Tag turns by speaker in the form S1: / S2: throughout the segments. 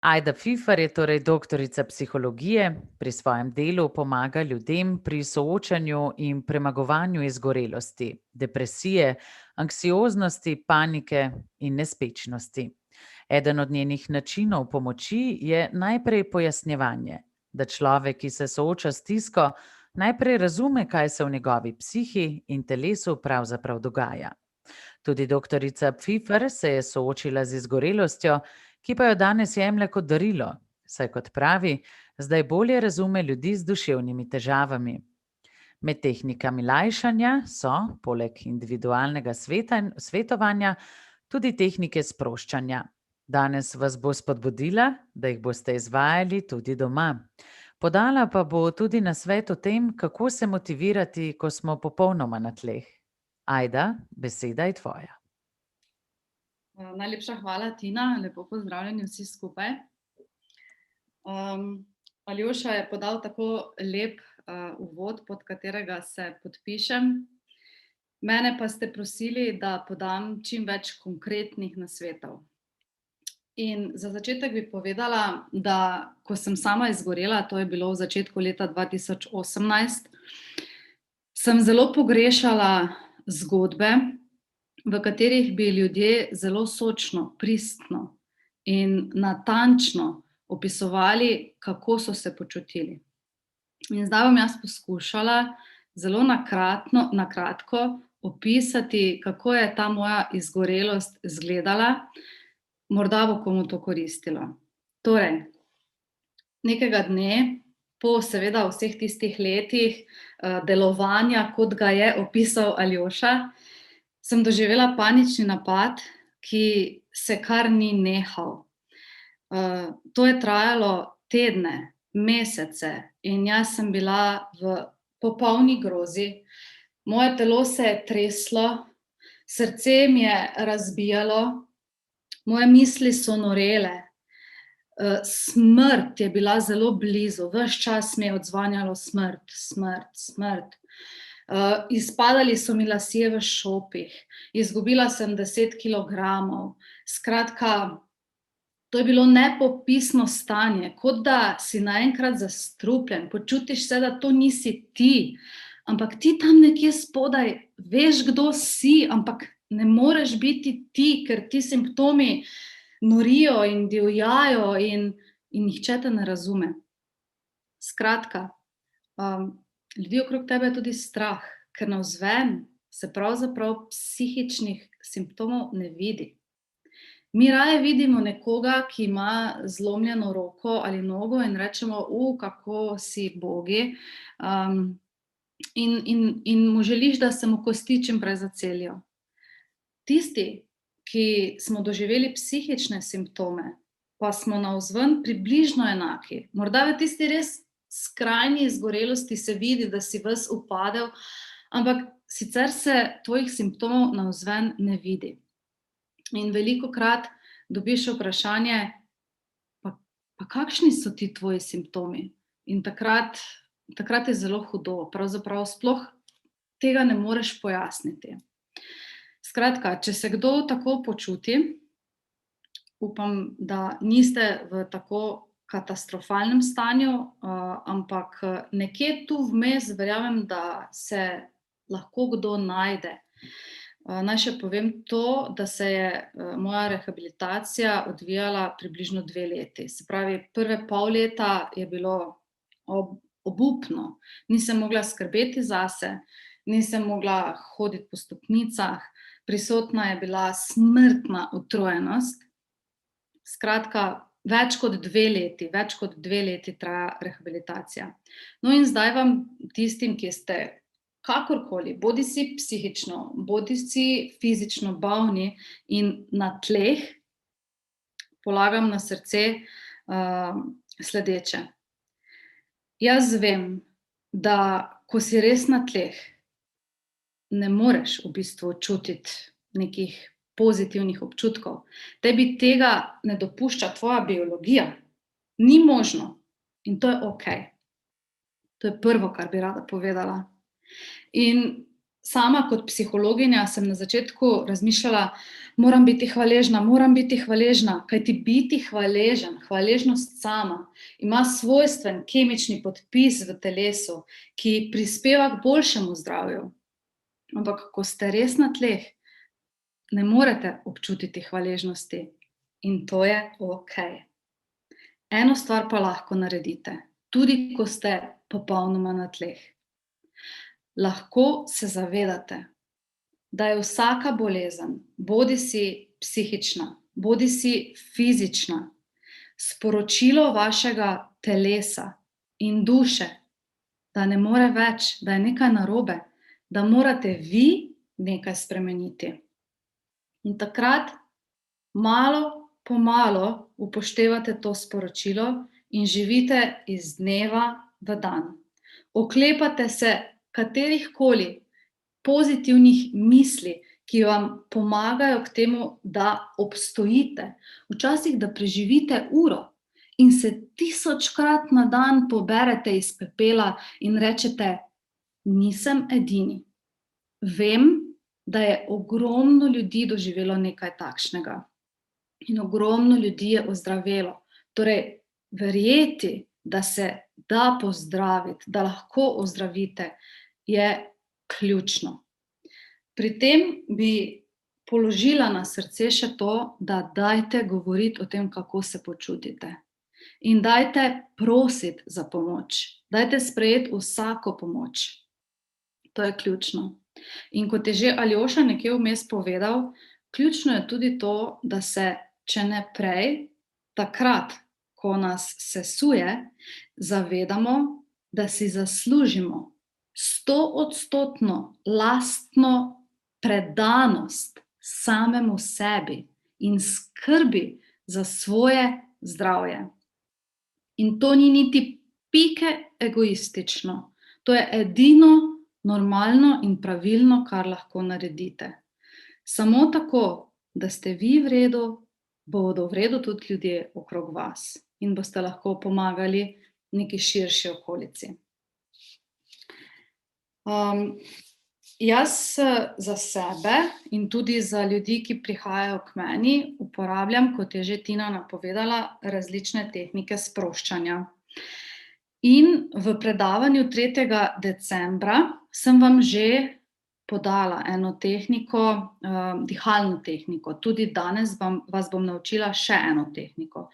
S1: Ajda Fifer je torej doktorica psihologije, pri svojem delu pomaga ljudem pri soočanju in premagovanju izgorelosti, depresije, anksioznosti, panike in nespečnosti. Eden od njenih načinov pomoči je najprej pojasnjevanje, da človek, ki se sooča s stisko, najprej razume, kaj se v njegovi psihi in telesu pravzaprav dogaja. Tudi doktorica Pfifer se je soočila z izgorelostjo, ki pa jo danes jemlje kot darilo, saj kot pravi, zdaj bolje razume ljudi z duševnimi težavami. Med tehnikami lajšanja so, poleg individualnega svetovanja, tudi tehnike sproščanja. Danes vas bo spodbudila, da jih boste izvajali tudi doma. Podala pa bo tudi nasvet o tem, kako se motivirati, ko smo popolnoma na tleh. Ajda, beseda je tvoja.
S2: Najlepša hvala, Tina. Lepo pozdravljeni vsi skupaj. Aljoša je podal tako lep uvod, pod katerega se podpišem. Mene pa ste prosili, da podam čim več konkretnih nasvetov. In za začetek bi povedala, da ko sem sama izgorela, to je bilo v začetku leta 2018, sem zelo pogrešala zgodbe, v katerih bi ljudje zelo sočno, pristno in natančno opisovali, kako so se počutili. In zdaj bom jaz poskušala zelo na kratko opisati, kako je ta moja izgorelost izgledala. Morda bo komu to koristilo. Torej, nekega dne, po seveda vseh tistih letih delovanja, kot ga je opisal Aljoša, sem doživela panični napad, ki se kar ni nehal. To je trajalo tedne, mesece in jaz sem bila v popolni grozi. Moje telo se je treslo, srce mi je razbijalo, moje misli so norele. Smrt je bila zelo blizu, ves čas mi je odzvanjalo smrt, smrt, smrt. Izpadali so mi lasje v šopih, izgubila sem 10 kilogramov. Skratka, to je bilo nepopisno stanje, kot da si naenkrat zastrupljen, počutiš se, da to nisi ti, ampak ti tam nekje spodaj veš, kdo si, ampak ne moreš biti ti, ker ti simptomi norijo in divjajo in nihče te ne razume. Skratka, ljudi okrog tebe je tudi strah, ker navzven se pravzaprav psihičnih simptomov ne vidi. Mi raje vidimo nekoga, ki ima zlomljeno roko ali nogo in rečemo, kako si bogi, in mu želiš, da se mu kosti čim prej zacelijo. Tisti, ki smo doživeli psihične simptome, pa smo navzven približno enaki. Morda v tisti res skrajni izgorelosti se vidi, da si ves upadel, ampak sicer se tvojih simptomov navzven ne vidi. In velikokrat dobiš vprašanje, pa kakšni so ti tvoji simptomi? In takrat je zelo hudo, pravzaprav sploh tega ne moreš pojasniti. Skratka, če se kdo tako počuti, upam, da niste v tako katastrofalnem stanju, ampak nekje tu vmes verjamem, da se lahko kdo najde. Naj še povem to, da se je moja rehabilitacija odvijala približno 2 leti. Se pravi, prve pol leta je bilo obupno. Nisem mogla skrbeti zase, nisem mogla hoditi po stopnicah, prisotna je bila smrtna utrujenost. Skratka, več kot 2 leti traja rehabilitacija. No in zdaj vam tistim, ki ste kakorkoli, bodisi psihično, bodisi fizično bolni in na tleh, polagam na srce sledeče. Jaz vem, da ko si res na tleh, ne moreš v bistvu čutiti nekih pozitivnih občutkov. Tebi tega ne dopušča tvoja biologija. Ni možno in to je okej. To je prvo, kar bi rada povedala. In sama kot psihologinja sem na začetku razmišljala, moram biti hvaležna, kajti biti hvaležen, hvaležnost sama, ima svojstven kemični podpis v telesu, ki prispeva k boljšemu zdravju. Ampak ko ste res na tleh, ne morete občutiti hvaležnosti in to je okej. Eno stvar pa lahko naredite, tudi ko ste popolnoma na tleh. Lahko se zavedate, da je vsaka bolezen, bodisi psihična, bodisi fizična, sporočilo vašega telesa in duše, da ne more več, da je nekaj narobe, da morate vi nekaj spremeniti. In takrat malo po malo upoštevate to sporočilo in živite iz dneva v dan. Oklepate se katerihkoli pozitivnih misli, ki vam pomagajo k temu, da obstojite. Včasih, da preživite uro in se 1000-krat na dan poberete iz pepela in rečete, nisem edini. Vem, da je ogromno ljudi doživelo nekaj takšnega. In ogromno ljudi je ozdravelo. Torej, verjeti, da se da pozdraviti, da lahko ozdravite, je ključno. Pri tem bi položila na srce še to, da dajte govoriti o tem, kako se počutite. In dajte prositi za pomoč. Dajte sprejeti vsako pomoč. To je ključno. In kot je že Aljoša nekje vmes povedal, ključno je tudi to, da se, če ne prej, takrat, ko nas sesuje, zavedamo, da si zaslužimo 100% lastno predanost samemu sebi in skrbi za svoje zdravje. In to ni niti pike egoistično. To je edino normalno in pravilno, kar lahko naredite. Samo tako, da ste vi v redu, bodo v redu tudi ljudje okrog vas in boste lahko pomagali neki širši okolici. Jaz za sebe in tudi za ljudi, ki prihajajo k meni, uporabljam, kot je že Tina napovedala, različne tehnike sproščanja. In v predavanju 3. decembra sem vam že podala eno tehniko, dihalno tehniko. Tudi danes vas bom naučila še eno tehniko.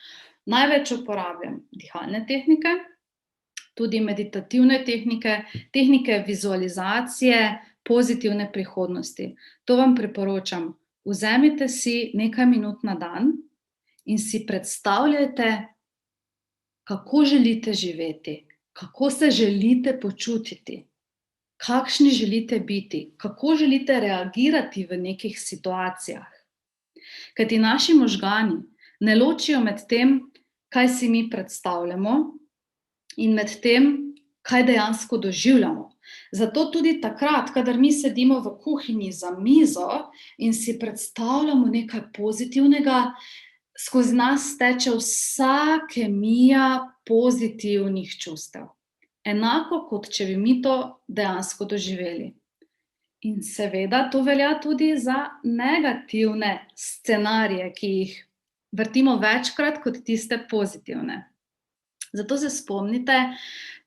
S2: Največ uporabljam dihalne tehnike, tudi meditativne tehnike, tehnike vizualizacije, pozitivne prihodnosti. To vam priporočam. Vzemite si nekaj minut na dan in si predstavljajte, kako želite živeti, kako se želite počutiti, kakšni želite biti, kako želite reagirati v nekih situacijah. Kajti naši možgani ne ločijo med tem, kaj si mi predstavljamo in med tem, kaj dejansko doživljamo. Zato tudi takrat, kadar mi sedimo v kuhinji za mizo in si predstavljamo nekaj pozitivnega, skozi nas teče vsa kemija pozitivnih čustev. Enako, kot če bi mi to dejansko doživeli. In seveda to velja tudi za negativne scenarije, ki jih vrtimo večkrat kot tiste pozitivne. Zato se spomnite,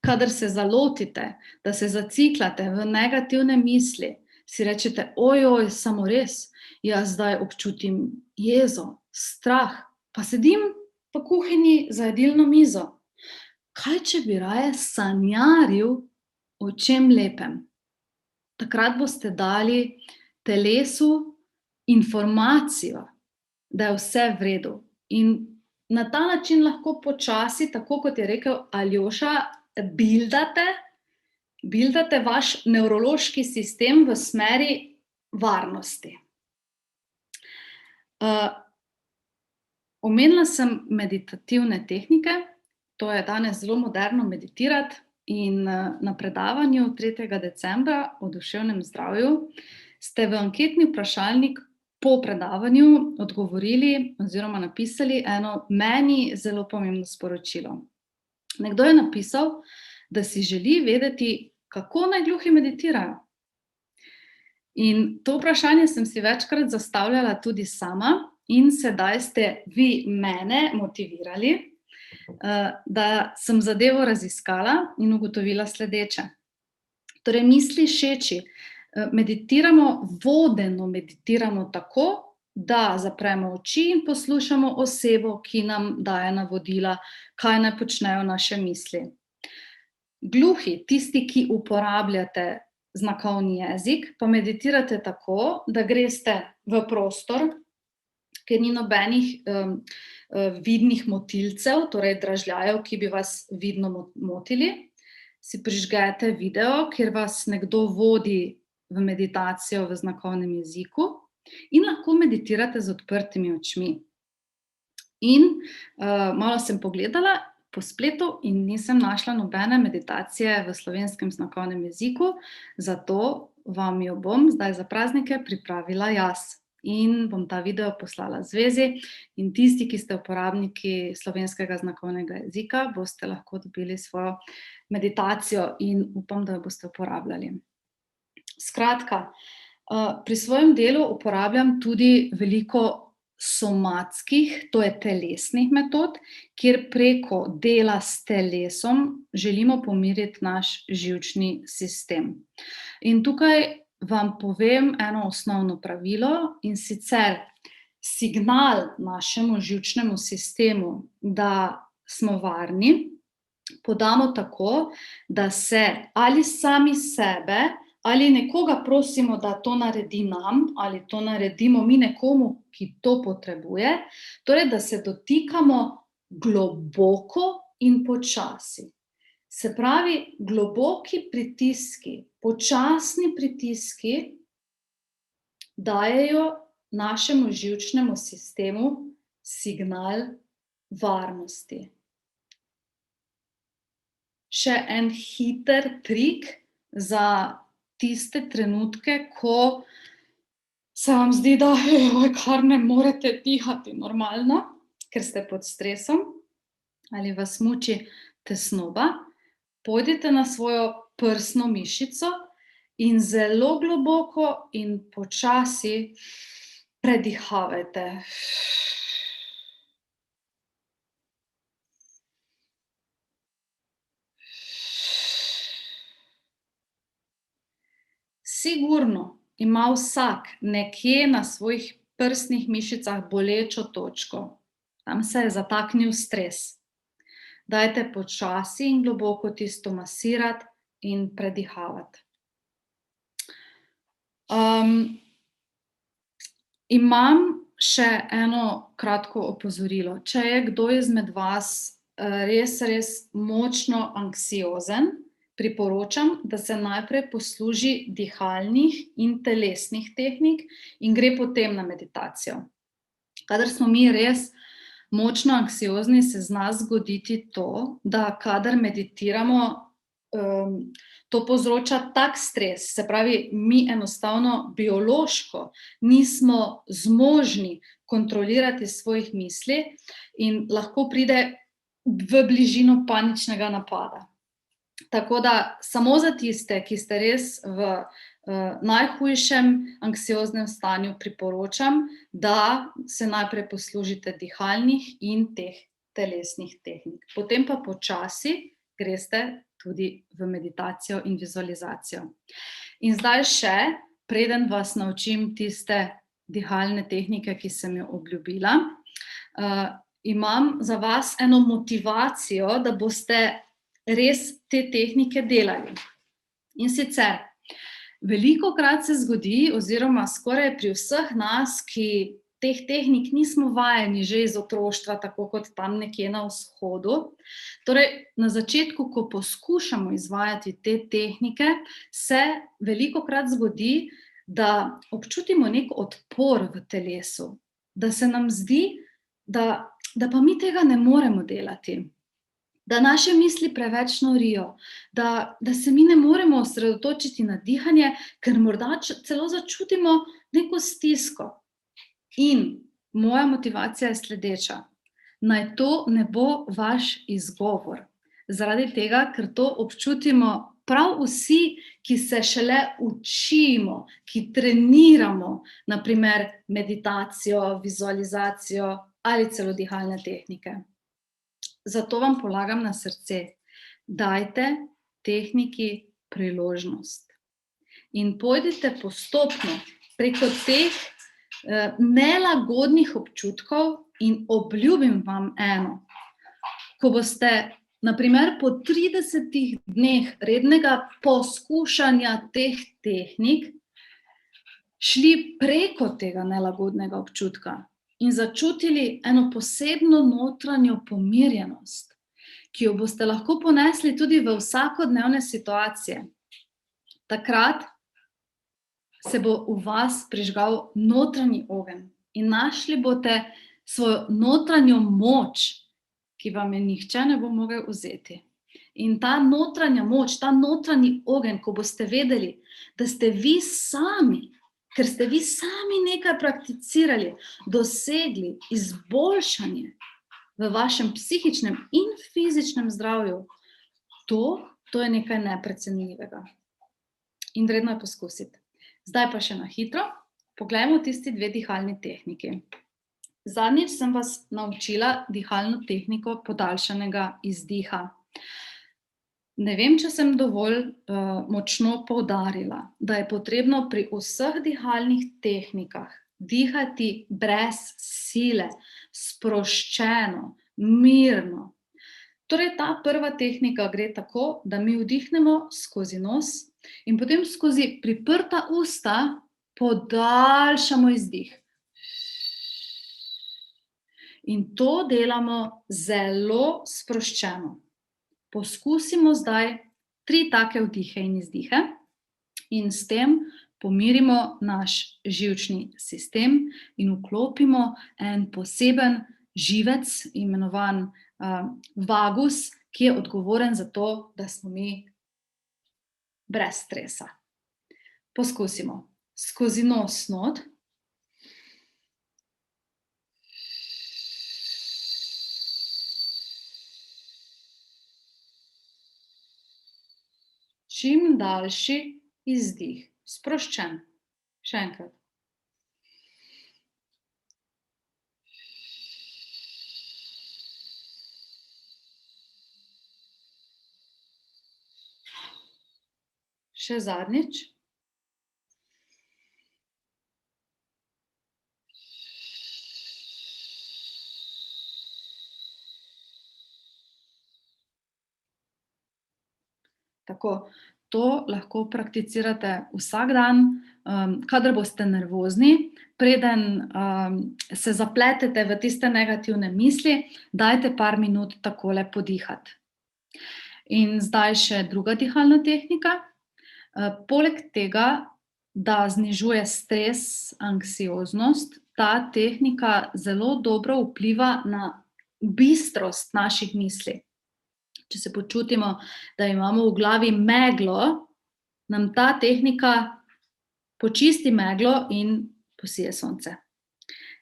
S2: kadar se zalotite, da se zaciklate v negativne misli, si rečete, ojoj, samo res, jaz zdaj občutim jezo, strah, pa sedim v kuhinji za jedilno mizo. Kaj, če bi raje sanjaril o čem lepem? Takrat boste dali telesu informacijo, da je vse v redu. In na ta način lahko počasi, tako kot je rekel Aljoša, bildate vaš nevrološki sistem v smeri varnosti. Omenila sem meditativne tehnike, to je danes zelo moderno meditirati in na predavanju 3. decembra o duševnem zdravju ste v anketni vprašalnik po predavanju odgovorili oziroma napisali eno meni zelo pomembno sporočilo. Nekdo je napisal, da si želi vedeti, kako naj gluhi meditirajo. In to vprašanje sem si večkrat zastavljala tudi sama in sedaj ste vi mene motivirali, da sem zadevo raziskala in ugotovila sledeče. Torej, misli šeči, vodeno meditiramo tako, da zapremo oči in poslušamo osebo, ki nam daje navodila, kaj naj počnejo naše misli. Gluhi, tisti, ki uporabljate znakovni jezik, pa meditirate tako, da greste v prostor, kjer ni nobenih vidnih motilcev, torej dražljajev, ki bi vas vidno motili. Si prižgete video, kjer vas nekdo vodi v meditacijo v znakovnem jeziku in lahko meditirate z odprtimi očmi. In malo sem pogledala po spletu in nisem našla nobene meditacije v slovenskem znakovnem jeziku, zato vam jo bom zdaj za praznike pripravila jaz. In bom ta video poslala zvezi in tisti, ki ste uporabniki slovenskega znakovnega jezika, boste lahko dobili svojo meditacijo in upam, da jo boste uporabljali. Skratka, pri svojem delu uporabljam tudi veliko somatskih, to je telesnih metod, kjer preko dela s telesom želimo pomiriti naš živčni sistem. In tukaj vam povem eno osnovno pravilo, in sicer signal našemu živčnemu sistemu, da smo varni, podamo tako, da se ali sami sebe ali nekoga prosimo, da to naredi nam, ali to naredimo mi nekomu, ki to potrebuje, torej da se dotikamo globoko in počasi. Se pravi, globoki pritiski, počasni pritiski dajejo našemu živčnemu sistemu signal varnosti. Še en hiter trik za tiste trenutke, ko se vam zdi, da kar ne morete dihati normalno, ker ste pod stresom ali vas muči tesnoba. Pojdite na svojo prsno mišico in zelo globoko in počasi predihavajte. Sigurno ima vsak nekje na svojih prsnih mišicah bolečo točko. Tam se je zataknil stres. Dajte počasi in globoko tisto masirati in predihavati. Imam še eno kratko opozorilo. Če je kdo izmed vas res močno anksiozen, priporočam, da se najprej posluži dihalnih in telesnih tehnik in gre potem na meditacijo. Kadar smo mi res močno anksiozni, se zna zgoditi to, da kadar meditiramo, to povzroča tak stres, se pravi, mi enostavno biološko nismo zmožni kontrolirati svojih misli in lahko pride v bližino paničnega napada. Tako da samo za tiste, ki ste res v najhujšem anksioznem stanju, priporočam, da se najprej poslužite dihalnih in teh telesnih tehnik. Potem pa počasi greste tudi v meditacijo in vizualizacijo. In zdaj še, preden vas naučim tiste dihalne tehnike, ki sem jo obljubila, imam za vas eno motivacijo, da boste res te tehnike delali. In sicer, velikokrat se zgodi, oziroma skoraj pri vseh nas, ki teh tehnik nismo vajeni že iz otroštva, tako kot tam nekje na vzhodu. Torej, na začetku, ko poskušamo izvajati te tehnike, se velikokrat zgodi, da občutimo nek odpor v telesu, da se nam zdi, da pa mi tega ne moremo delati, da naše misli preveč norijo, da se mi ne moremo osredotočiti na dihanje, ker morda celo začutimo neko stisko. In moja motivacija je sledeča. Naj to ne bo vaš izgovor. Zaradi tega, ker to občutimo prav vsi, ki se šele učimo, ki treniramo, na primer meditacijo, vizualizacijo ali celo dihalne tehnike. Zato vam polagam na srce, dajte tehniki priložnost. In pojdite postopno preko teh nelagodnih občutkov in obljubim vam eno. Ko boste, na primer, po 30 dneh rednega poskušanja teh tehnik šli preko tega nelagodnega občutka in začutili eno posebno notranjo pomirjenost, ki jo boste lahko ponesli tudi v vsakodnevne situacije. Takrat se bo v vas prižgal notranji ogenj in našli boste svojo notranjo moč, ki vam je nihče ne bo mogel vzeti. In ta notranja moč, ta notranji ogenj, ko boste vedeli, da ste vi sami, ker ste vi sami nekaj prakticirali, dosegli izboljšanje v vašem psihičnem in fizičnem zdravju, to je nekaj neprecenljivega. In vredno je poskusiti. Zdaj pa še na hitro, poglejmo tisti 2 dihalni tehniki. Zadnjič sem vas naučila dihalno tehniko podaljšanega izdiha. Ne vem, če sem dovolj močno poudarila, da je potrebno pri vseh dihalnih tehnikah dihati brez sile, sproščeno, mirno. Torej, ta prva tehnika gre tako, da mi vdihnemo skozi nos in potem skozi priprta usta podaljšamo izdih. In to delamo zelo sproščeno. Poskusimo zdaj 3 take vdihe in izdihe in s tem pomirimo naš živčni sistem in vklopimo en poseben živec, imenovan vagus, ki je odgovoren za to, da smo mi brez stresa. Poskusimo. Skozi nos not. Čim daljši izdih, sproščen. Še enkrat. Še zadnjič. Tako, to lahko prakticirate vsak dan, kadar boste nervozni, preden se zapletete v tiste negativne misli, dajte par minut takole podihati. In zdaj še druga dihalna tehnika. Poleg tega, da znižuje stres, anksioznost, ta tehnika zelo dobro vpliva na bistrost naših misli. Če se počutimo, da imamo v glavi meglo, nam ta tehnika počisti meglo in posije sonce.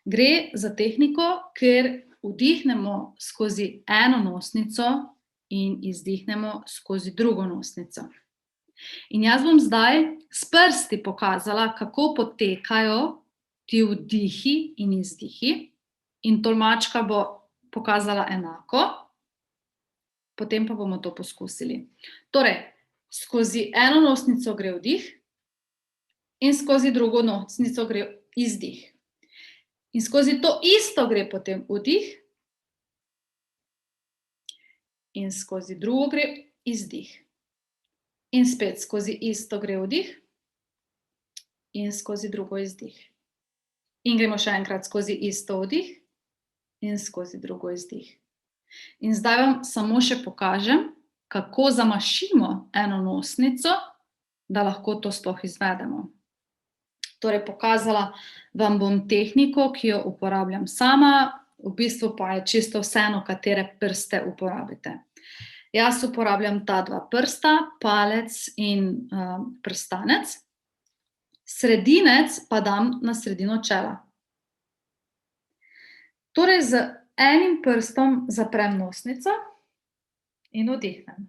S2: Gre za tehniko, kjer vdihnemo skozi eno nosnico in izdihnemo skozi drugo nosnico. In jaz bom zdaj s prsti pokazala, kako potekajo ti vdihi in izdihi, in tolmačka bo pokazala enako. Potem pa bomo to poskusili. Torej, skozi eno nosnico gre vdih in skozi drugo nosnico gre izdih. In skozi to isto gre potem vdih in skozi drugo gre izdih. In spet skozi isto gre vdih in skozi drugo izdih. In gremo še enkrat skozi isto vdih in skozi drugo izdih. In zdaj vam samo še pokažem, kako zamašimo eno nosnico, da lahko to sploh izvedemo. Torej, pokazala vam bom tehniko, ki jo uporabljam sama, v bistvu pa je čisto vseeno, katere prste uporabite. Jaz uporabljam ta 2 prsta, palec in prstanec. Sredinec pa dam na sredino čela. Torej, z enim prstom zaprem nosnico In vdihnem.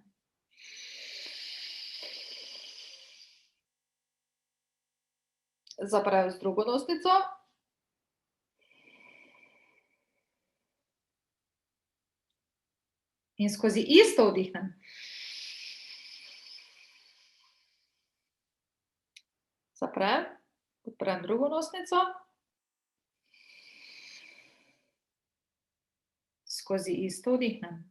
S2: Zaprem z drugo nosnico. In skozi isto vdihnem. Zaprem, odprem drugo nosnico. Skozi isto vdihnem.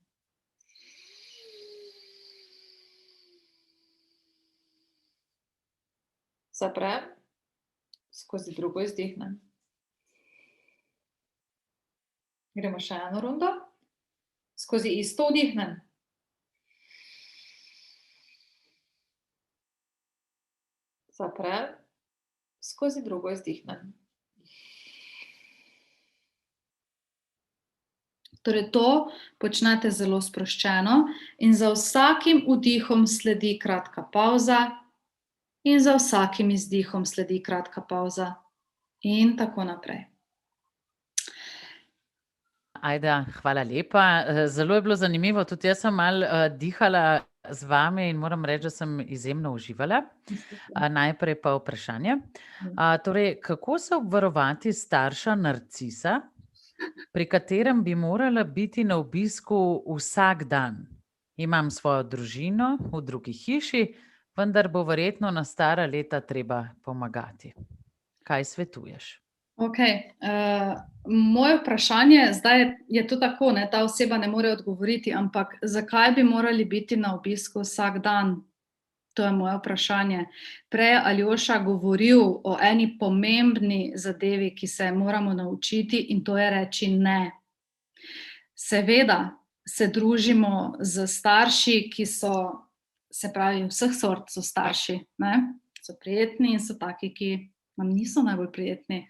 S2: Zaprem, skozi drugo izdihnem. Gremo še eno rundo. Skozi isto vdihnem. Zaprem, skozi drugo izdihnem. Torej to počnete zelo sproščeno in za vsakim vdihom sledi kratka pavza in za vsakim izdihom sledi kratka pavza in tako naprej.
S1: Ajda, hvala lepa. Zelo je bilo zanimivo, tudi jaz sem malo dihala z vami in moram reči, da sem izjemno uživala. Najprej pa vprašanje. Torej, kako se obvarovati starša narcisa, pri katerem bi morala biti na obisku vsak dan? Imam svojo družino v drugi hiši, vendar bo verjetno na stara leta treba pomagati. Kaj svetuješ?
S2: Moje vprašanje, zdaj je to tako, ne, ta oseba ne more odgovoriti, ampak zakaj bi morali biti na obisku vsak dan? To je moje vprašanje. Prej je Aljoša govoril o eni pomembni zadevi, ki se moramo naučiti, in to je reči ne. Seveda se družimo z starši, ki so, se pravi, vseh sort so starši, ne? So prijetni in so taki, ki nam niso najbolj prijetni.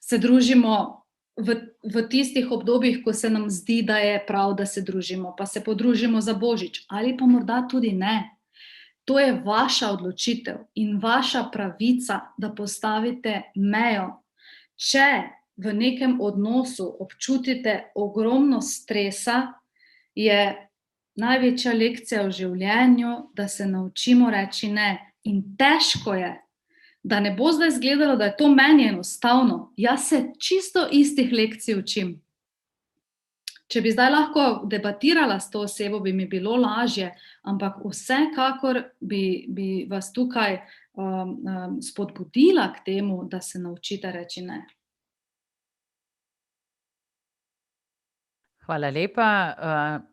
S2: Se družimo v tistih obdobjih, ko se nam zdi, da je prav, da se družimo, pa se podružimo za Božič, ali pa morda tudi ne. To je vaša odločitev in vaša pravica, da postavite mejo. Če v nekem odnosu občutite ogromno stresa, je največja lekcija v življenju, da se naučimo reči ne. In težko je, da ne bo zdaj izgledalo, da je to meni enostavno. Jaz se čisto istih lekcij učim. Če bi zdaj lahko debatirala s to osebo, bi mi bilo lažje, ampak vsekakor bi vas tukaj spodbudila k temu, da se naučite reči ne.
S1: Hvala lepa.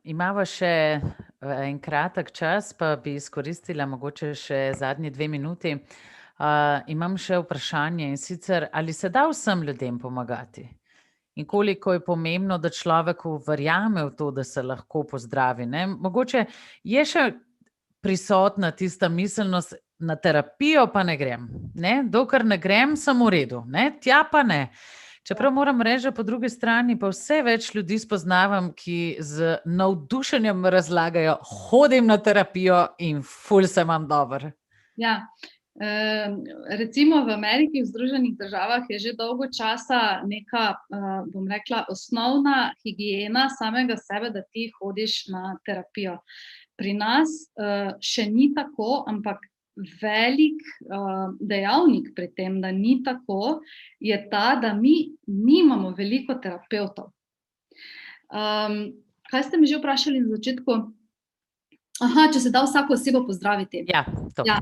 S1: Imava še en kratek čas, pa bi izkoristila mogoče še zadnji 2 minuti. Imam še vprašanje, in sicer, ali se da vsem ljudem pomagati? In koliko je pomembno, da človeku verjame v to, da se lahko pozdravi, ne? Mogoče je še prisotna tista miselnost, na terapijo pa ne grem, ne? Dokler ne grem, sem v redu, ne? Tja pa ne. Čeprav moram reči, da po drugi strani pa vse več ljudi spoznavam, ki z navdušenjem razlagajo, hodim na terapijo in ful se imam dobro.
S2: Ja. Recimo v Ameriki, v Združenih državah je že dolgo časa neka, bom rekla, osnovna higiena samega sebe, da ti hodiš na terapijo. Pri nas še ni tako, ampak velik dejavnik pri tem, da ni tako, je ta, da mi nimamo veliko terapevtov. Kaj ste mi že vprašali na začetku? Če se da vsako osebo pozdraviti.
S1: Ja, to.
S2: Ja.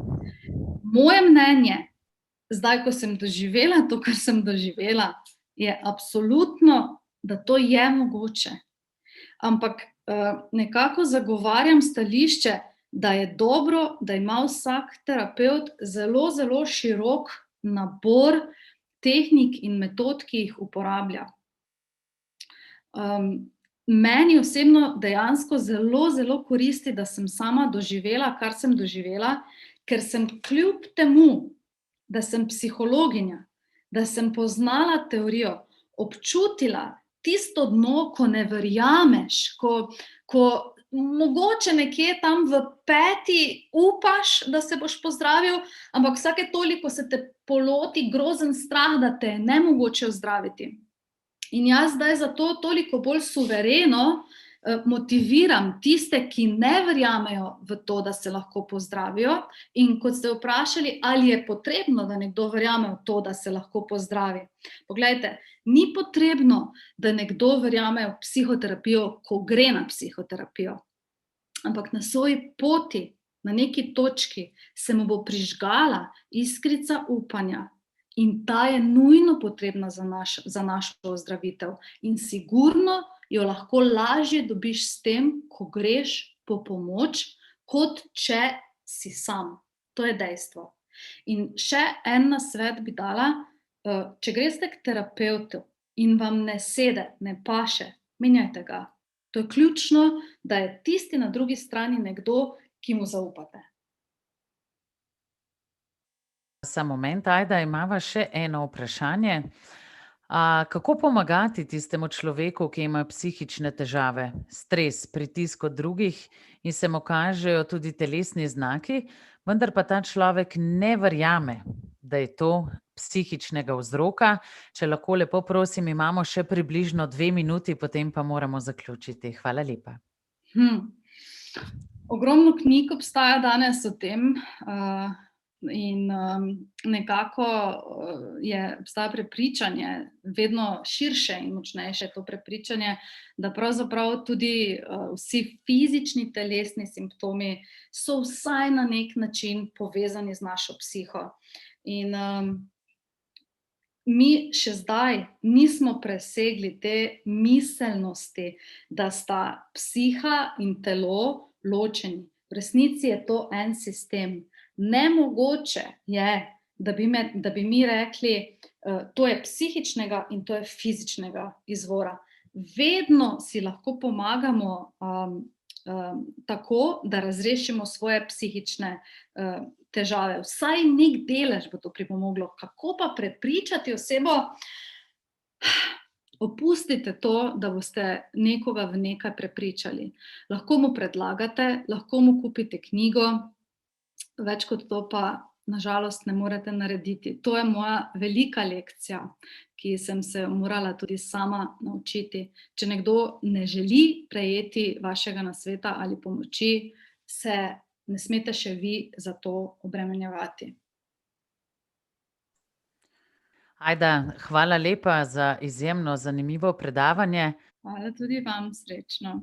S2: Moje mnenje, zdaj, ko sem doživela to, kar sem doživela, je absolutno, da to je mogoče. Ampak nekako zagovarjam stališče, da je dobro, da ima vsak terapevt zelo, zelo širok nabor tehnik in metod, ki jih uporablja. Meni osebno dejansko zelo, zelo koristi, da sem sama doživela, kar sem doživela, ker sem kljub temu, da sem psihologinja, da sem poznala teorijo, občutila tisto dno, ko ne verjameš, ko mogoče nekje tam v peti upaš, da se boš pozdravil, ampak vsake toliko se te poloti grozen strah, da te je nemogoče ozdraviti. In jaz zdaj zato toliko bolj suvereno motiviram tiste, ki ne verjamejo v to, da se lahko pozdravijo. In kot ste vprašali, ali je potrebno, da nekdo verjame v to, da se lahko pozdravi. Poglejte, ni potrebno, da nekdo verjame v psihoterapijo, ko gre na psihoterapijo. Ampak na svoji poti, na neki točki, se mu bo prižgala iskrica upanja. In ta je nujno potrebna za našo ozdravitev. In sigurno jo lahko lažje dobiš s tem, ko greš po pomoč, kot če si sam. To je dejstvo. In še en nasvet bi dala, če greste k terapevtu in vam ne sede, ne paše, menjajte ga. To je ključno, da je tisti na drugi strani nekdo, ki mu zaupate.
S1: Samo moment, Ajda, imava še eno vprašanje. Kako pomagati tistemu človeku, ki ima psihične težave, stres, pritisk od drugih in se mu kažejo tudi telesni znaki, vendar pa ta človek ne verjame, da je to psihičnega vzroka? Če lahko lepo prosim, imamo še približno 2 minuti, potem pa moramo zaključiti. Hvala lepa.
S2: Ogromno knjig obstaja danes o tem, in nekako obstaja prepričanje, vedno širše in močnejše to prepričanje, da pravzaprav tudi vsi fizični telesni simptomi so vsaj na nek način povezani z našo psiho. In mi še zdaj nismo presegli te miselnosti, da sta psiha in telo ločeni. V resnici je to en sistem. Nemogoče je, da bi mi rekli, to je psihičnega in to je fizičnega izvora. Vedno si lahko pomagamo tako, da razrešimo svoje psihične težave. Vsaj nek delež bo to pripomoglo. Kako pa prepričati osebo? Opustite to, da boste nekoga v nekaj prepričali. Lahko mu predlagate, lahko mu kupite knjigo, več kot to pa na žalost ne morete narediti. To je moja velika lekcija, ki sem se morala tudi sama naučiti. Če nekdo ne želi prejeti vašega nasveta ali pomoči, se ne smete še vi za to obremenjevati.
S1: Ajda, hvala lepa za izjemno zanimivo predavanje.
S2: Hvala tudi vam, srečno.